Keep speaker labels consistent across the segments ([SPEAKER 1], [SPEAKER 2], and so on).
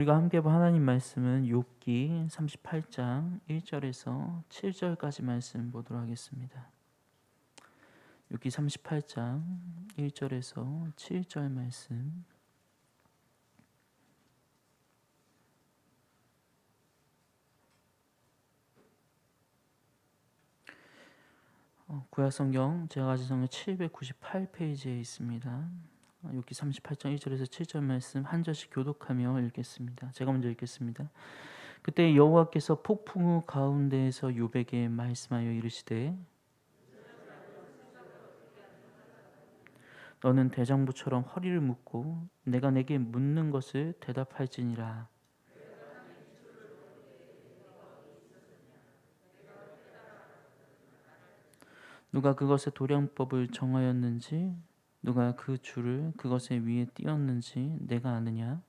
[SPEAKER 1] 우리가 함께 본 하나님 말씀은 욥기 38장 1절에서 7절까지 말씀 보도록 하겠습니다. 욥기 38장 1절에서 7절 말씀. 구약성경 제가 가진 성경 798페이지에 있습니다. 욥기 38장 1절에서 7절 말씀 한 절씩 교독하며 읽겠습니다. 제가 먼저 읽겠습니다. 그때 여호와께서 폭풍 우 가운데에서 욥에게 말씀하여 이르시되 너는 대장부처럼 허리를 묶고 내가 내게 묻는 것을 대답할지니라. 누가 그것의 도량법을 정하였는지 누가 그 줄을 그것의 위에 띄었는지 내가 아느냐?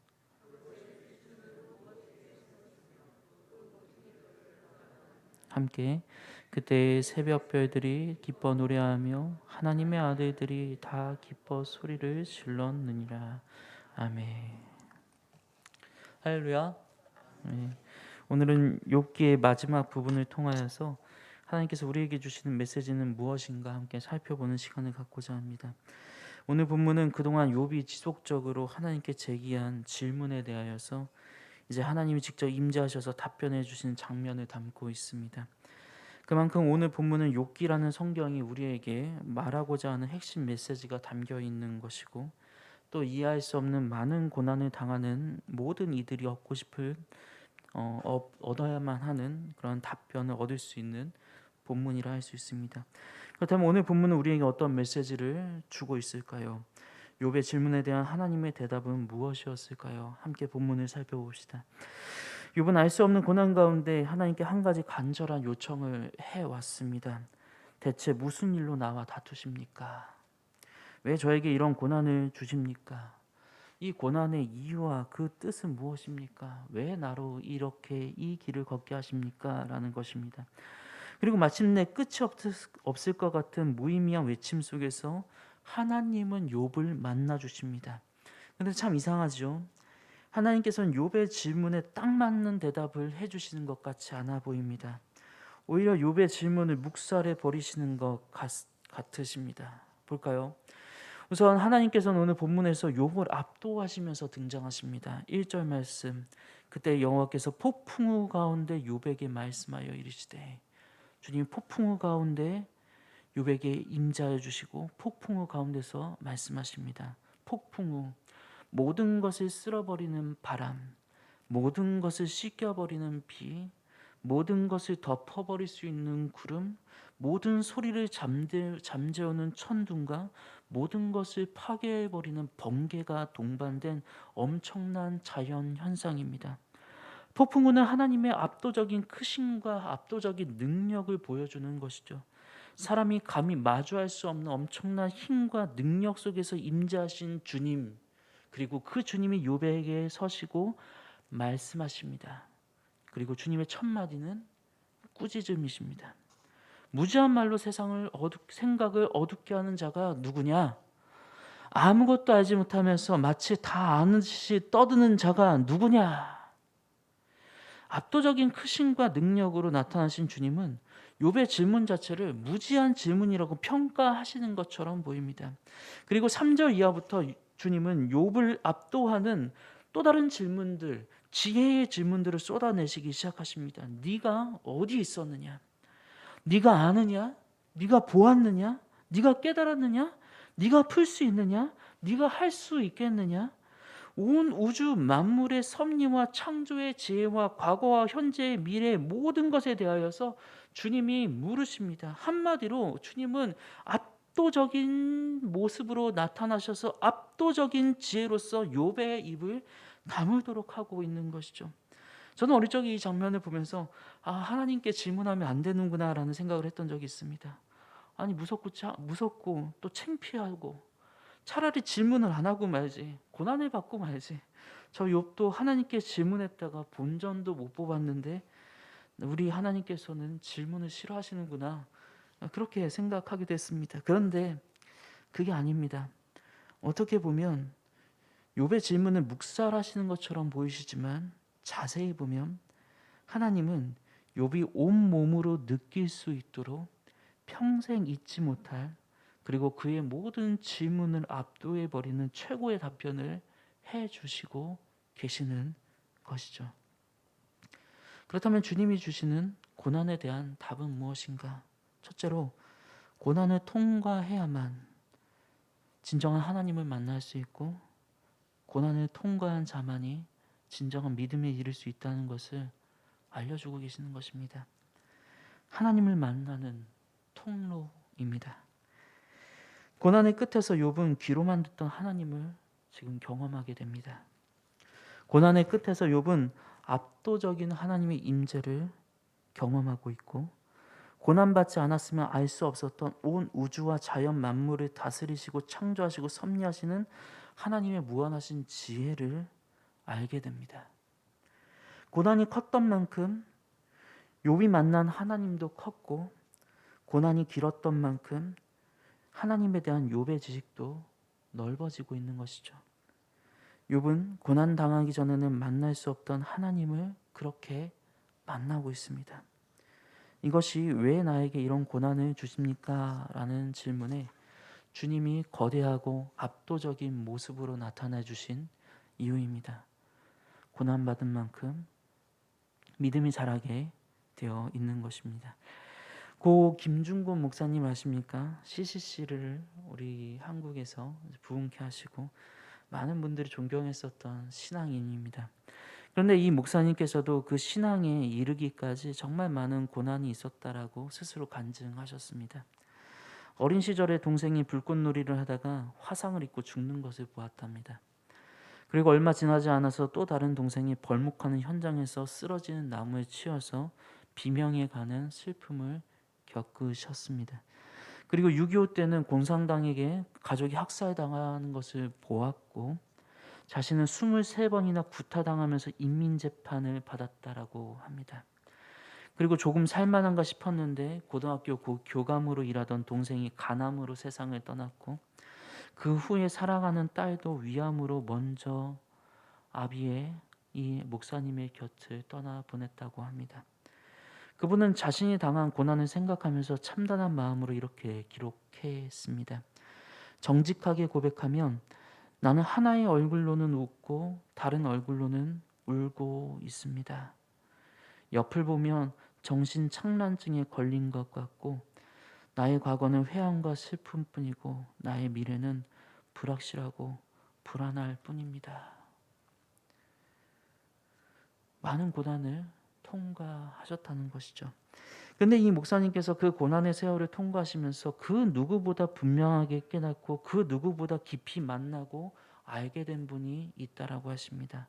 [SPEAKER 1] 함께 그때 새벽별들이 기뻐 노래하며 하나님의 아들들이 다 기뻐 소리를 질렀느니라. 아멘. 할렐루야. 네. 오늘은 욥기의 마지막 부분을 통하여서 하나님께서 우리에게 주시는 메시지는 무엇인가 함께 살펴보는 시간을 갖고자 합니다. 오늘 본문은 그동안 욥이 지속적으로 하나님께 제기한 질문에 대하여서 이제 하나님이 직접 임재하셔서 답변해 주시는 장면을 담고 있습니다. 그만큼 오늘 본문은 욥기라는 성경이 우리에게 말하고자 하는 핵심 메시지가 담겨 있는 것이고, 또 이해할 수 없는 많은 고난을 당하는 모든 이들이 얻고 싶은 얻어야만 하는 그런 답변을 얻을 수 있는 본문이라 할 수 있습니다. 그렇다면 오늘 본문은 우리에게 어떤 메시지를 주고 있을까요? 욥의 질문에 대한 하나님의 대답은 무엇이었을까요? 함께 본문을 살펴봅시다. 욥은 알 수 없는 고난 가운데 하나님께 한 가지 간절한 요청을 해왔습니다. 대체 무슨 일로 나와 다투십니까? 왜 저에게 이런 고난을 주십니까? 이 고난의 이유와 그 뜻은 무엇입니까? 왜 나로 이렇게 이 길을 걷게 하십니까? 라는 것입니다. 그리고 마침내 끝이 없을 것 같은 무의미한 외침 속에서 하나님은 욥을 만나 주십니다. 그런데 참 이상하죠. 하나님께서는 욥의 질문에 딱 맞는 대답을 해주시는 것 같지 않아 보입니다. 오히려 욥의 질문을 묵살해 버리시는 것 같으십니다. 볼까요? 우선 하나님께서는 오늘 본문에서 욥을 압도하시면서 등장하십니다. 1절 말씀. 그때 여호와께서 폭풍우 가운데 욥에게 말씀하여 이르시되, 주님 폭풍우 가운데 욥에게 임자해 주시고 폭풍우 가운데서 말씀하십니다. 폭풍우, 모든 것을 쓸어버리는 바람, 모든 것을 씻겨버리는 비, 모든 것을 덮어버릴 수 있는 구름, 모든 소리를 잠재우는 천둥과 모든 것을 파괴해버리는 번개가 동반된 엄청난 자연 현상입니다. 폭풍우는 하나님의 압도적인 크심과 압도적인 능력을 보여주는 것이죠. 사람이 감히 마주할 수 없는 엄청난 힘과 능력 속에서 임재하신 주님, 그리고 그 주님이 욥에게 서시고 말씀하십니다. 그리고 주님의 첫 마디는 꾸짖음이십니다. 무지한 말로 생각을 어둡게 하는 자가 누구냐? 아무것도 알지 못하면서 마치 다 아는 듯이 떠드는 자가 누구냐? 압도적인 크심과 능력으로 나타나신 주님은 욥의 질문 자체를 무지한 질문이라고 평가하시는 것처럼 보입니다. 그리고 3절 이하부터 주님은 욥을 압도하는 또 다른 질문들, 지혜의 질문들을 쏟아내시기 시작하십니다. 네가 어디 있었느냐? 네가 아느냐? 네가 보았느냐? 네가 깨달았느냐? 네가 풀 수 있느냐? 네가 할 수 있겠느냐? 온 우주 만물의 섭리와 창조의 지혜와 과거와 현재의 미래의 모든 것에 대하여서 주님이 물으십니다. 한마디로 주님은 압도적인 모습으로 나타나셔서 압도적인 지혜로서 욥의 입을 다물도록 하고 있는 것이죠. 저는 어릴 적에 이 장면을 보면서 하나님께 질문하면 안 되는구나라는 생각을 했던 적이 있습니다. 아니 무섭고 또 창피하고 차라리 질문을 안 하고 말지, 고난을 받고 말지. 저 욥도 하나님께 질문했다가 본전도 못 뽑았는데 우리 하나님께서는 질문을 싫어하시는구나, 그렇게 생각하게 됐습니다. 그런데 그게 아닙니다. 어떻게 보면 욥의 질문을 묵살하시는 것처럼 보이시지만 자세히 보면 하나님은 욥이 온몸으로 느낄 수 있도록 평생 잊지 못할, 그리고 그의 모든 질문을 압도해 버리는 최고의 답변을 해 주시고 계시는 것이죠. 그렇다면 주님이 주시는 고난에 대한 답은 무엇인가? 첫째로, 고난을 통과해야만 진정한 하나님을 만날 수 있고, 고난을 통과한 자만이 진정한 믿음에 이를 수 있다는 것을 알려주고 계시는 것입니다. 하나님을 만나는 통로입니다. 고난의 끝에서 욥은 귀로만 듣던 하나님을 지금 경험하게 됩니다. 고난의 끝에서 욥은 압도적인 하나님의 임재를 경험하고 있고, 고난받지 않았으면 알 수 없었던 온 우주와 자연 만물을 다스리시고 창조하시고 섭리하시는 하나님의 무한하신 지혜를 알게 됩니다. 고난이 컸던 만큼 욥이 만난 하나님도 컸고, 고난이 길었던 만큼 하나님에 대한 욥의 지식도 넓어지고 있는 것이죠. 욥은 고난 당하기 전에는 만날 수 없던 하나님을 그렇게 만나고 있습니다. 이것이 왜 나에게 이런 고난을 주십니까? 라는 질문에 주님이 거대하고 압도적인 모습으로 나타나 주신 이유입니다. 고난받은 만큼 믿음이 자라게 되어 있는 것입니다. 고 김중곤 목사님 아십니까? CCC를 우리 한국에서 부흥케 하시고 많은 분들이 존경했었던 신앙인입니다. 그런데 이 목사님께서도 그 신앙에 이르기까지 정말 많은 고난이 있었다라고 스스로 간증하셨습니다. 어린 시절에 동생이 불꽃놀이를 하다가 화상을 입고 죽는 것을 보았답니다. 그리고 얼마 지나지 않아서 또 다른 동생이 벌목하는 현장에서 쓰러지는 나무에 치여서 비명에 가는 슬픔을 겪으셨습니다. 그리고 6.25 때는 공산당에게 가족이 학살당하는 것을 보았고, 자신은 23번이나 구타당하면서 인민재판을 받았다라고 합니다. 그리고 조금 살만한가 싶었는데 고등학교 교감으로 일하던 동생이 간암으로 세상을 떠났고, 그 후에 살아가는 딸도 위암으로 먼저 아비의 이 목사님의 곁을 떠나 보냈다고 합니다. 그분은 자신이 당한 고난을 생각하면서 참단한 마음으로 이렇게 기록했습니다. 정직하게 고백하면 나는 하나의 얼굴로는 웃고 다른 얼굴로는 울고 있습니다. 옆을 보면 정신착란증에 걸린 것 같고, 나의 과거는 회한과 슬픔뿐이고 나의 미래는 불확실하고 불안할 뿐입니다. 많은 고난을 통과하셨다는 것이죠. 그런데 이 목사님께서 그 고난의 세월을 통과하시면서 그 누구보다 분명하게 깨닫고 그 누구보다 깊이 만나고 알게 된 분이 있다라고 하십니다.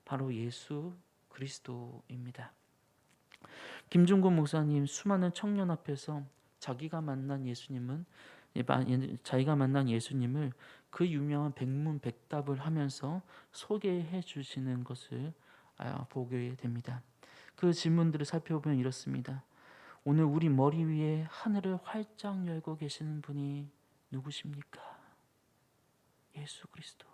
[SPEAKER 1] 바로 예수 그리스도입니다. 김중곤 목사님 수많은 청년 앞에서 자기가 만난 예수님을 그 유명한 백문백답을 하면서 소개해 주시는 것을 보게 됩니다. 그 질문들을 살펴보면 이렇습니다. 오늘 우리 머리 위에 하늘을 활짝 열고 계시는 분이 누구십니까? 예수 그리스도.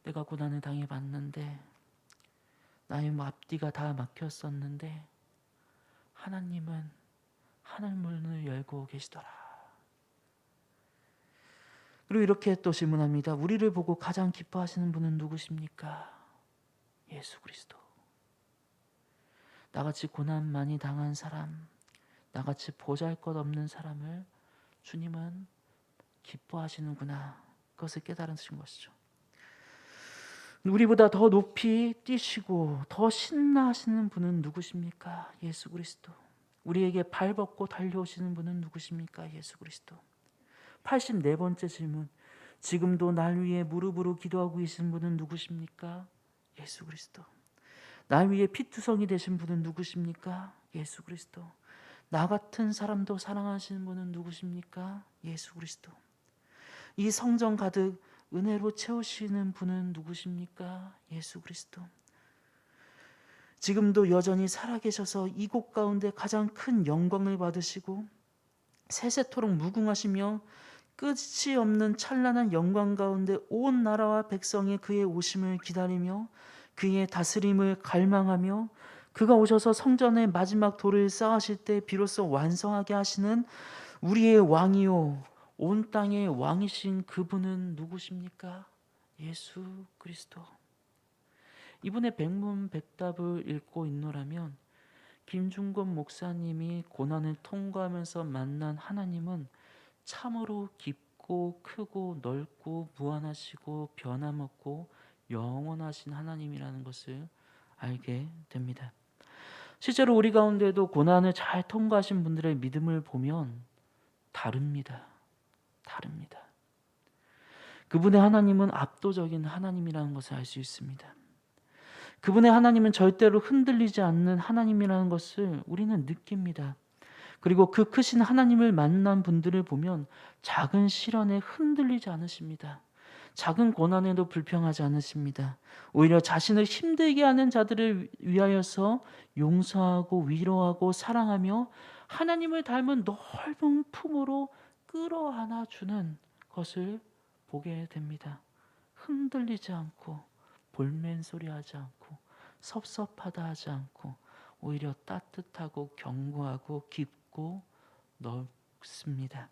[SPEAKER 1] 내가 고난을 당해봤는데 나의 앞뒤가 다 막혔었는데 하나님은 하늘 문을 열고 계시더라. 그리고 이렇게 또 질문합니다. 우리를 보고 가장 기뻐하시는 분은 누구십니까? 예수 그리스도. 나같이 고난 많이 당한 사람, 나같이 보잘것없는 사람을 주님은 기뻐하시는구나. 그것을 깨달으신 것이죠. 우리보다 더 높이 뛰시고 더 신나하시는 분은 누구십니까? 예수 그리스도. 우리에게 발벗고 달려오시는 분은 누구십니까? 예수 그리스도. 84번째 질문. 지금도 날 위해 무릎으로 기도하고 계신 분은 누구십니까? 예수 그리스도. 날 위해 피투성이 되신 분은 누구십니까? 예수 그리스도. 나 같은 사람도 사랑하시는 분은 누구십니까? 예수 그리스도. 이 성전 가득 은혜로 채우시는 분은 누구십니까? 예수 그리스도. 지금도 여전히 살아계셔서 이곳 가운데 가장 큰 영광을 받으시고 세세토록 무궁하시며 끝이 없는 찬란한 영광 가운데 온 나라와 백성이 그의 오심을 기다리며 그의 다스림을 갈망하며 그가 오셔서 성전의 마지막 돌을 쌓으실 때 비로소 완성하게 하시는 우리의 왕이요 온 땅의 왕이신 그분은 누구십니까? 예수 그리스도. 이분의 백문백답을 읽고 있노라면 김중건 목사님이 고난을 통과하면서 만난 하나님은 참으로 깊고 크고 넓고 무한하시고 변함없고 영원하신 하나님이라는 것을 알게 됩니다. 실제로 우리 가운데도 고난을 잘 통과하신 분들의 믿음을 보면 다릅니다. 다릅니다. 그분의 하나님은 압도적인 하나님이라는 것을 알 수 있습니다. 그분의 하나님은 절대로 흔들리지 않는 하나님이라는 것을 우리는 느낍니다. 그리고 그 크신 하나님을 만난 분들을 보면 작은 시련에 흔들리지 않으십니다. 작은 고난에도 불평하지 않으십니다. 오히려 자신을 힘들게 하는 자들을 위하여서 용서하고 위로하고 사랑하며 하나님을 닮은 넓은 품으로 끌어안아 주는 것을 보게 됩니다. 흔들리지 않고 볼멘소리하지 않고 섭섭하다 하지 않고 오히려 따뜻하고 견고하고 깊고 넓습니다.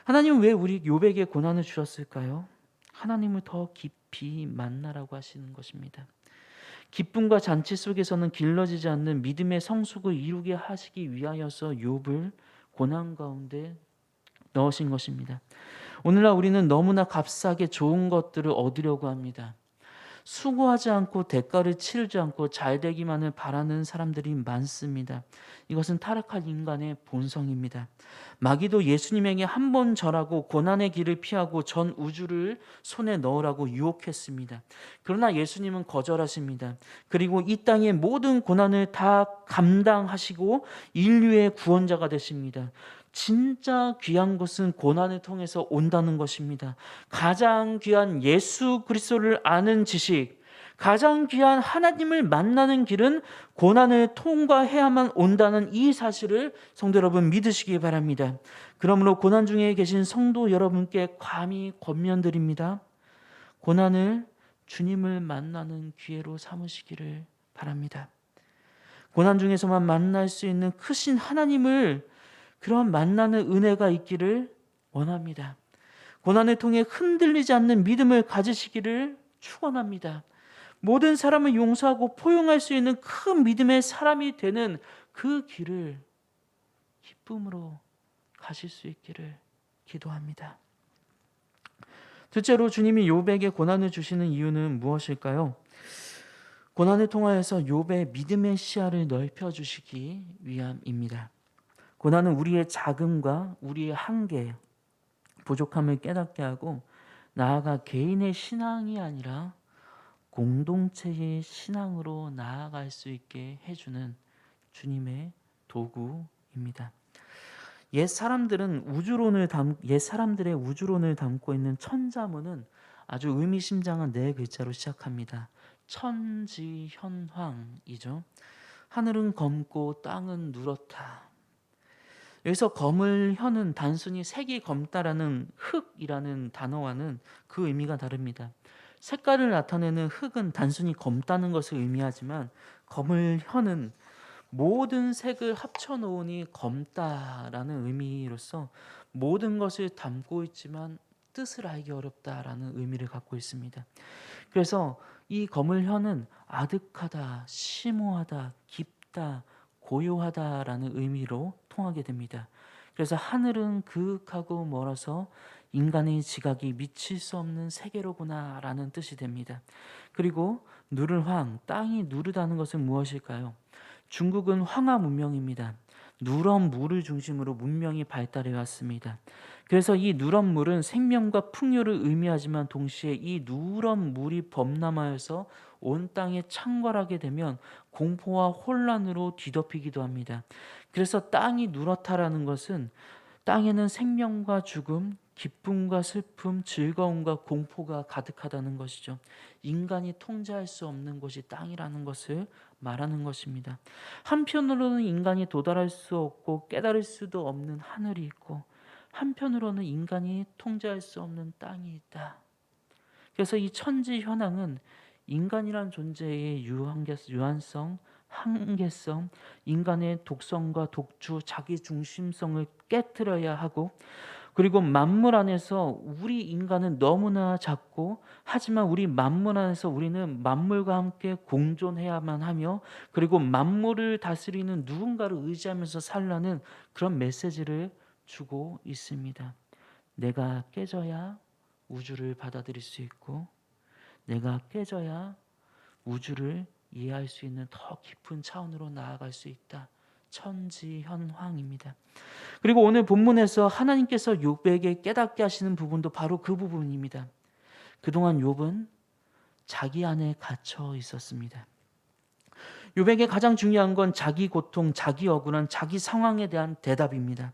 [SPEAKER 1] 하나님은 왜 우리 욥에게 고난을 주셨을까요? 하나님을 더 깊이 만나라고 하시는 것입니다. 기쁨과 잔치 속에서는 길러지지 않는 믿음의 성숙을 이루게 하시기 위하여서 욥을 고난 가운데 넣으신 것입니다. 오늘날 우리는 너무나 값싸게 좋은 것들을 얻으려고 합니다. 수고하지 않고 대가를 치르지 않고 잘 되기만을 바라는 사람들이 많습니다. 이것은 타락한 인간의 본성입니다. 마귀도 예수님에게 한 번 절하고 고난의 길을 피하고 전 우주를 손에 넣으라고 유혹했습니다. 그러나 예수님은 거절하십니다. 그리고 이 땅의 모든 고난을 다 감당하시고 인류의 구원자가 되십니다. 진짜 귀한 것은 고난을 통해서 온다는 것입니다. 가장 귀한 예수 그리스도를 아는 지식, 가장 귀한 하나님을 만나는 길은 고난을 통과해야만 온다는 이 사실을 성도 여러분 믿으시기 바랍니다. 그러므로 고난 중에 계신 성도 여러분께 감히 권면드립니다. 고난을 주님을 만나는 기회로 삼으시기를 바랍니다. 고난 중에서만 만날 수 있는 크신 하나님을 그런 만나는 은혜가 있기를 원합니다. 고난을 통해 흔들리지 않는 믿음을 가지시기를 축원합니다. 모든 사람을 용서하고 포용할 수 있는 큰 믿음의 사람이 되는 그 길을 기쁨으로 가실 수 있기를 기도합니다. 둘째로 주님이 욥에게 고난을 주시는 이유는 무엇일까요? 고난을 통하여서 욥의 믿음의 시야를 넓혀 주시기 위함입니다. 고난은 우리의 자금과 우리의 한계, 부족함을 깨닫게 하고 나아가 개인의 신앙이 아니라 공동체의 신앙으로 나아갈 수 있게 해주는 주님의 도구입니다. 옛 사람들의 우주론을 담고 있는 천자문은 아주 의미심장한 네 글자로 시작합니다. 천지현황이죠. 하늘은 검고 땅은 누렇다. 여기서 검을 혀는 단순히 색이 검다라는 흑이라는 단어와는 그 의미가 다릅니다. 색깔을 나타내는 흑은 단순히 검다는 것을 의미하지만 검을 혀는 모든 색을 합쳐놓으니 검다라는 의미로서 모든 것을 담고 있지만 뜻을 알기 어렵다라는 의미를 갖고 있습니다. 그래서 이 검을 혀는 아득하다, 심오하다, 깊다, 고요하다라는 의미로 통하게 됩니다. 그래서 하늘은 그윽하고 멀어서 인간의 지각이 미칠 수 없는 세계로구나 라는 뜻이 됩니다. 그리고 누르황, 땅이 누르다는 것은 무엇일까요? 중국은 황하 문명입니다. 누런 물을 중심으로 문명이 발달해 왔습니다. 그래서 이 누런 물은 생명과 풍요를 의미하지만 동시에 이 누런 물이 범람하여서 온 땅에 창궐하게 되면 공포와 혼란으로 뒤덮이기도 합니다. 그래서 땅이 누렇다라는 것은 땅에는 생명과 죽음, 기쁨과 슬픔, 즐거움과 공포가 가득하다는 것이죠. 인간이 통제할 수 없는 곳이 땅이라는 것을 말하는 것입니다. 한편으로는 인간이 도달할 수 없고 깨달을 수도 없는 하늘이 있고 한편으로는 인간이 통제할 수 없는 땅이 있다. 그래서 이 천지 현황은 인간이란 존재의 유한성, 한계성, 인간의 독성과 독주, 자기 중심성을 깨뜨려야 하고, 그리고 만물 안에서 우리 인간은 너무나 작고, 하지만 우리 만물 안에서 우리는 만물과 함께 공존해야만 하며, 그리고 만물을 다스리는 누군가를 의지하면서 살라는 그런 메시지를 주고 있습니다. 내가 깨져야 우주를 받아들일 수 있고, 내가 깨져야 우주를 이해할 수 있는 더 깊은 차원으로 나아갈 수 있다. 천지현황입니다. 그리고 오늘 본문에서 하나님께서 욥에게 깨닫게 하시는 부분도 바로 그 부분입니다. 그동안 욥은 자기 안에 갇혀 있었습니다. 욥에게 가장 중요한 건 자기 고통, 자기 억울한 자기 상황에 대한 대답입니다.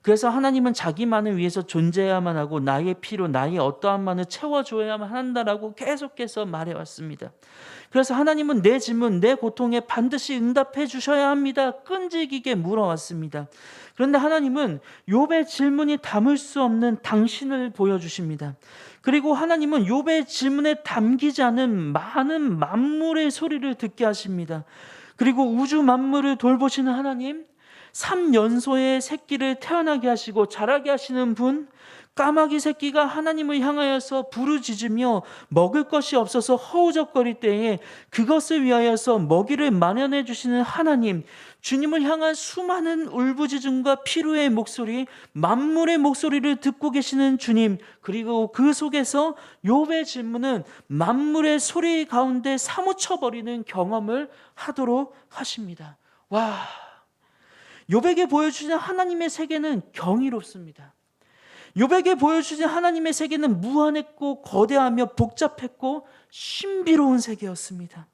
[SPEAKER 1] 그래서 하나님은 자기만을 위해서 존재해야만 하고 나의 피로 나의 어떠한만을 채워줘야만 한다라고 계속해서 말해왔습니다. 그래서 하나님은 내 질문, 내 고통에 반드시 응답해 주셔야 합니다. 끈질기게 물어왔습니다. 그런데 하나님은 욥의 질문이 담을 수 없는 당신을 보여주십니다. 그리고 하나님은 욥의 질문에 담기지 않은 많은 만물의 소리를 듣게 하십니다. 그리고 우주 만물을 돌보시는 하나님, 3연소의 새끼를 태어나게 하시고 자라게 하시는 분, 까마귀 새끼가 하나님을 향하여서 부르짖으며 먹을 것이 없어서 허우적거릴 때에 그것을 위하여서 먹이를 마련해 주시는 하나님, 주님을 향한 수많은 울부짖음과 피로의 목소리, 만물의 목소리를 듣고 계시는 주님, 그리고 그 속에서 욥의 질문은 만물의 소리 가운데 사무쳐버리는 경험을 하도록 하십니다. 와, 욥에게 보여주신 하나님의 세계는 경이롭습니다. 욥에게 보여주신 하나님의 세계는 무한했고 거대하며 복잡했고 신비로운 세계였습니다.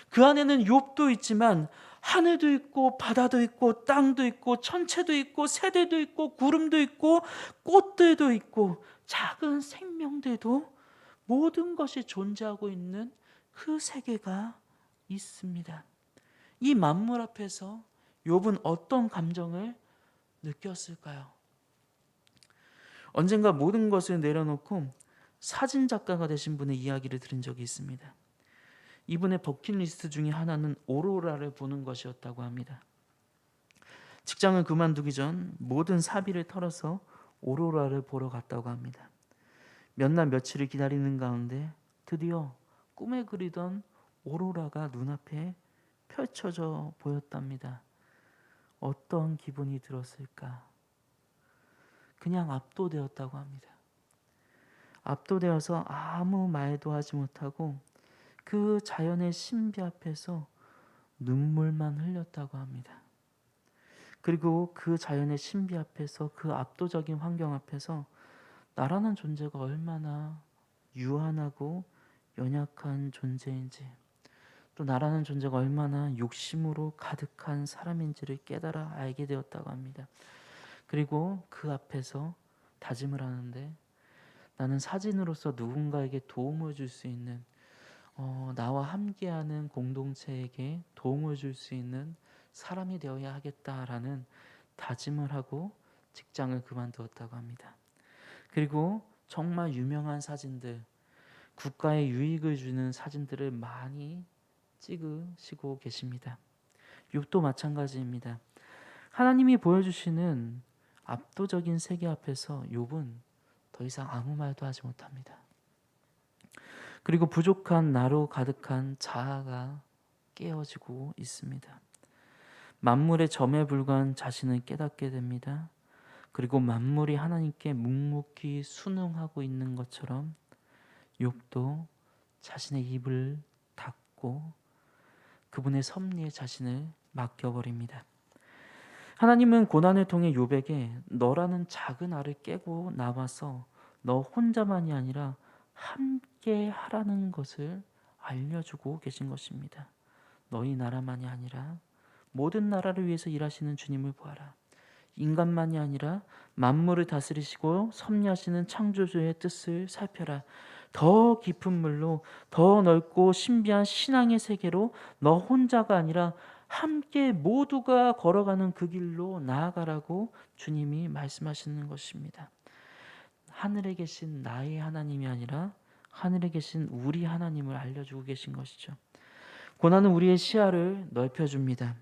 [SPEAKER 1] 그 안에는 욥도 있지만 하늘도 있고 바다도 있고 땅도 있고 천체도 있고 새들도 있고 구름도 있고 꽃들도 있고 작은 생명들도 모든 것이 존재하고 있는 그 세계가 있습니다. 이 만물 앞에서 욥은 어떤 감정을 느꼈을까요? 언젠가 모든 것을 내려놓고 사진 작가가 되신 분의 이야기를 들은 적이 있습니다. 이분의 버킷리스트 중에 하나는 오로라를 보는 것이었다고 합니다. 직장을 그만두기 전 모든 사비를 털어서 오로라를 보러 갔다고 합니다. 몇 날 며칠을 기다리는 가운데 드디어 꿈에 그리던 오로라가 눈앞에 펼쳐져 보였답니다. 어떤 기분이 들었을까? 그냥 압도되었다고 합니다. 압도되어서 아무 말도 하지 못하고 그 자연의 신비 앞에서 눈물만 흘렸다고 합니다. 그리고 그 자연의 신비 앞에서 그 압도적인 환경 앞에서 나라는 존재가 얼마나 유한하고 연약한 존재인지, 또 나라는 존재가 얼마나 욕심으로 가득한 사람인지를 깨달아 알게 되었다고 합니다. 그리고 그 앞에서 다짐을 하는데, 나는 사진으로서 누군가에게 도움을 줄 수 있는, 나와 함께하는 공동체에게 도움을 줄 수 있는 사람이 되어야 하겠다라는 다짐을 하고 직장을 그만두었다고 합니다. 그리고 정말 유명한 사진들, 국가에 유익을 주는 사진들을 많이 찍으시고 계십니다. 욥도 마찬가지입니다. 하나님이 보여주시는 압도적인 세계 앞에서 욥은 더 이상 아무 말도 하지 못합니다. 그리고 부족한 나로 가득한 자아가 깨어지고 있습니다. 만물의 점에 불과한 자신을 깨닫게 됩니다. 그리고 만물이 하나님께 묵묵히 순응하고 있는 것처럼 욥도 자신의 입을 닫고 그분의 섭리에 자신을 맡겨버립니다. 하나님은 고난을 통해 욥에게 너라는 작은 알을 깨고 나와서 너 혼자만이 아니라 함께 하라는 것을 알려주고 계신 것입니다. 너희 나라만이 아니라 모든 나라를 위해서 일하시는 주님을 보아라. 인간만이 아니라 만물을 다스리시고 섭리하시는 창조주의 뜻을 살펴라. 더 깊은 물로 더 넓고 신비한 신앙의 세계로 너 혼자가 아니라 함께 모두가 걸어가는 그 길로 나아가라고 주님이 말씀하시는 것입니다. 하늘에 계신 나의 하나님이 아니라 하늘에 계신 우리 하나님을 알려주고 계신 것이죠. 고난은 우리의 시야를 넓혀줍니다.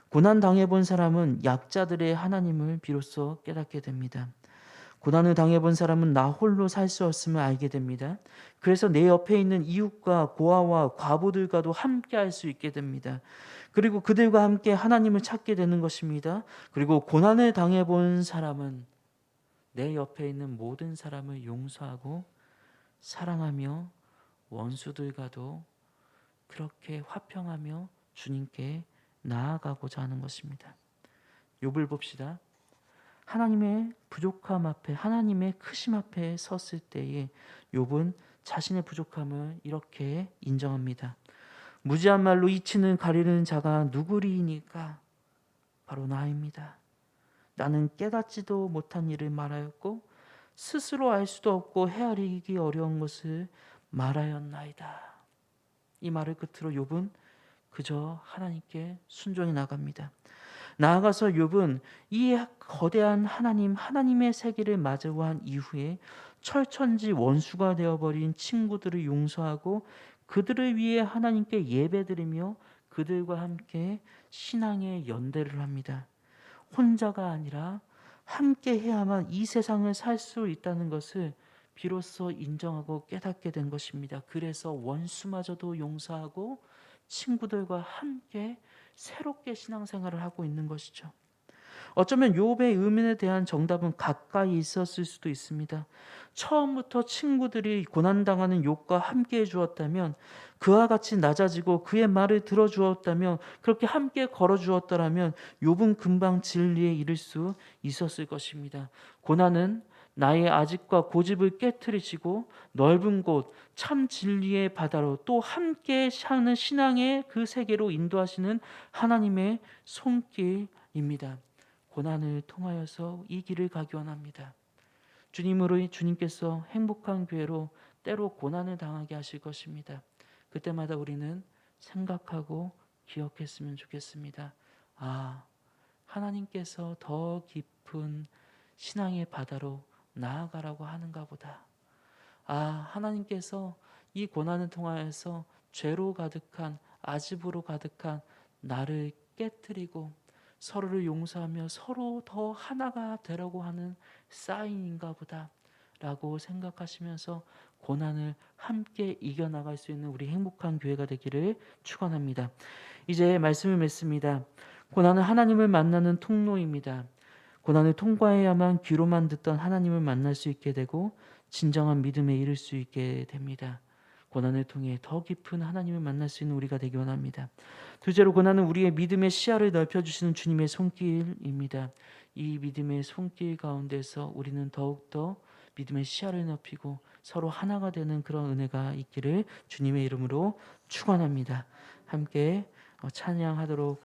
[SPEAKER 1] 고난 당해본 사람은 약자들의 하나님을 비로소 깨닫게 됩니다. 고난을 당해본 사람은 나 홀로 살 수 없음을 알게 됩니다. 그래서 내 옆에 있는 이웃과 고아와 과부들과도 함께 할 수 있게 됩니다. 그리고 그들과 함께 하나님을 찾게 되는 것입니다. 그리고 고난을 당해본 사람은 내 옆에 있는 모든 사람을 용서하고 사랑하며 원수들과도 그렇게 화평하며 주님께 나아가고자 하는 것입니다. 욥을 봅시다. 하나님의 부족함 앞에, 하나님의 크심 앞에 섰을 때에 욥은 자신의 부족함을 이렇게 인정합니다. 무지한 말로 이치는 가리는 자가 누구리이니까? 바로 나입니다. 나는 깨닫지도 못한 일을 말하였고 스스로 알 수도 없고 헤아리기 어려운 것을 말하였나이다. 이 말을 끝으로 욥은 그저 하나님께 순종해 나갑니다. 나아가서 욥은 이 거대한 하나님의 세계를 마주한 이후에 철천지 원수가 되어버린 친구들을 용서하고 그들을 위해 하나님께 예배드리며 그들과 함께 신앙의 연대를 합니다. 혼자가 아니라 함께 해야만 이 세상을 살 수 있다는 것을 비로소 인정하고 깨닫게 된 것입니다. 그래서 원수마저도 용서하고 친구들과 함께 새롭게 신앙생활을 하고 있는 것이죠. 어쩌면 욥의 의문에 대한 정답은 가까이 있었을 수도 있습니다. 처음부터 친구들이 고난당하는 욥과 함께 해주었다면, 그와 같이 낮아지고 그의 말을 들어주었다면, 그렇게 함께 걸어주었더라면 욥은 금방 진리에 이를 수 있었을 것입니다. 고난은 나의 아집과 고집을 깨트리시고 넓은 곳 참 진리의 바다로 또 함께 사는 신앙의 그 세계로 인도하시는 하나님의 손길입니다. 고난을 통하여서 이 길을 가기 원합니다. 주님께서 행복한 교회로 때로 고난을 당하게 하실 것입니다. 그때마다 우리는 생각하고 기억했으면 좋겠습니다. 하나님께서 더 깊은 신앙의 바다로 나아가라고 하는가 보다. 하나님께서 이 고난을 통하여서 죄로 가득한, 아집으로 가득한 나를 깨뜨리고 서로를 용서하며 서로 더 하나가 되려고 하는 사인인가 보다 라고 생각하시면서 고난을 함께 이겨나갈 수 있는 우리 행복한 교회가 되기를 축원합니다. 이제 말씀을 맺습니다. 고난은 하나님을 만나는 통로입니다. 고난을 통과해야만 귀로만 듣던 하나님을 만날 수 있게 되고 진정한 믿음에 이를 수 있게 됩니다. 고난을 통해 더 깊은 하나님을 만날 수 있는 우리가 되기 원합니다. 둘째로, 고난은 우리의 믿음의 시야를 넓혀주시는 주님의 손길입니다. 이 믿음의 손길 가운데서 우리는 더욱더 믿음의 시야를 넓히고 서로 하나가 되는 그런 은혜가 있기를 주님의 이름으로 축원합니다. 함께 찬양하도록